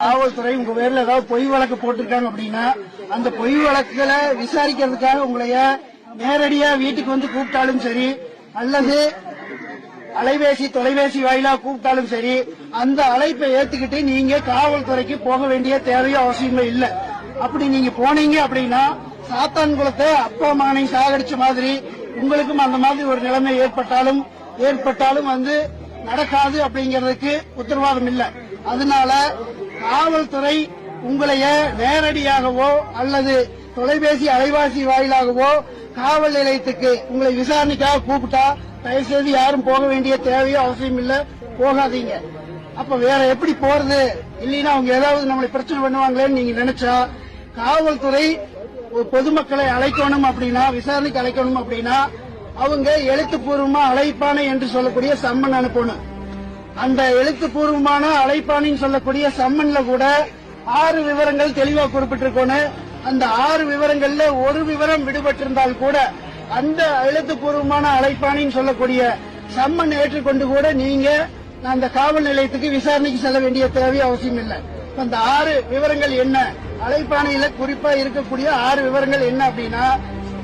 காவல்துறை உங்க பேர்ல ஏதாவது பொய் வழக்கு போட்டிருக்காங்க அப்படின்னா அந்த பொய் வழக்குகளை விசாரிக்கிறதுக்காக உங்களைய நேரடியா வீட்டுக்கு வந்து கூப்பிட்டாலும் சரி அல்லது அலைபேசி தொலைபேசி வாயிலா கூப்பிட்டாலும் சரி அந்த அழைப்பை ஏத்துக்கிட்டு நீங்க காவல்துறைக்கு போக வேண்டிய தேவையோ அவசியமே இல்ல. அப்படி நீங்க போனீங்க அப்படின்னா சாத்தான் குளத்தை அப்பா மகனை சாகடிச்ச மாதிரி உங்களுக்கும் அந்த மாதிரி ஒரு நிலைமை ஏற்பட்டாலும் வந்து நடக்காது அப்படிங்கறதுக்கு உத்தரவாதம் இல்ல. அதனால காவல்துறை உங்களைய நேரடியாகவோ அல்லது தொலைபேசி அலைவாசி வாயிலாகவோ காவல் நிலையத்துக்கு உங்களை விசாரணைக்காக கூப்பிட்டா தயவுசெய்து யாரும் போக வேண்டிய தேவையோ அவசியம் இல்ல, போகாதீங்க. அப்ப வேற எப்படி போறது? இல்லைன்னா அவங்க ஏதாவது நம்மளை பிரச்சனை பண்ணுவாங்களேன்னு நீங்க நினைச்சா காவல்துறை பொதுமக்களை அழைக்கணும் அப்படின்னா, விசாரணைக்கு அழைக்கணும் அப்படின்னா அவங்க எழுத்துப்பூர்வமா அழைப்பானை என்று சொல்லக்கூடிய சம்மன் அனுப்பணும். அந்த எழுத்துப்பூர்வமான அழைப்பானின்னு சொல்லக்கூடிய சம்மன்ல கூட 6 விவரங்கள் தெளிவா குறிப்பிட்டிருக்கணும். அந்த 6 விவரங்கள்ல ஒரு விவரம் விடுபட்டிருந்தால் கூட அந்த எழுத்துப்பூர்வமான அழைப்பானின்னு சொல்லக்கூடிய சம்மன் ஏற்றுக்கொண்டு கூட நீங்க அந்த காவல் நிலையத்துக்கு விசாரணைக்கு செல்ல வேண்டிய தேவை அவசியம் இல்லை. அந்த 6 விவரங்கள் என்ன? அழைப்பானையில குறிப்பா இருக்கக்கூடிய 6 விவரங்கள் என்ன அப்படின்னா,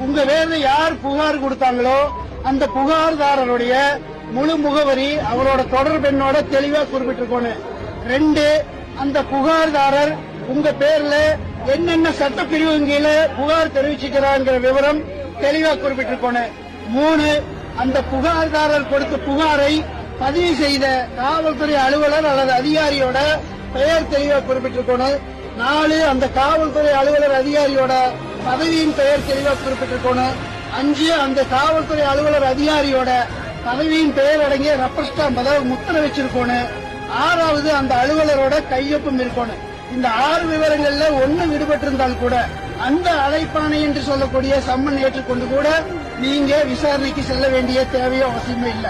உங்க பேர்ல யார் புகார் கொடுத்தாங்களோ அந்த புகார்தாரருடைய முழு முகவரி அவரோட தொடர்பெண்ணோட தெளிவா குறிப்பிட்டிருக்கணும். 2, அந்த புகார்தாரர் உங்க பேர்ல என்னென்ன சட்டப்பிரிவு கீழே புகார் தெரிவிச்சுக்கிறாங்கிற விவரம் தெளிவா குறிப்பிட்டிருக்கணும். 3, அந்த புகார்தாரர் கொடுத்த புகாரை பதிவு செய்த காவல்துறை அலுவலர் அல்லது அதிகாரியோட பெயர் தெளிவா குறிப்பிட்டிருக்கணும். 4, அந்த காவல்துறை அலுவலர் அதிகாரியோட பதவியின் பெயர் தெளிவா குறிப்பிட்டிருக்கணும். 5, அந்த காவல்துறை அலுவலர் அதிகாரியோட பதவியின் பெயர் அடங்கிய ரப்பர் ஸ்டாம்ப் அதாவது முத்திரை வச்சிருக்கணும். 6வது அந்த அலுவலரோட கையொப்பம் இருக்கணும். இந்த 6 விவரங்கள்ல ஒன்னு விடுபட்டிருந்தால் கூட அந்த அழைப்பானை என்று சொல்லக்கூடிய சம்மன் ஏற்றுக்கொண்டு கூட நீங்க விசாரணைக்கு செல்ல வேண்டிய தேவையோ அவசியமே இல்லை.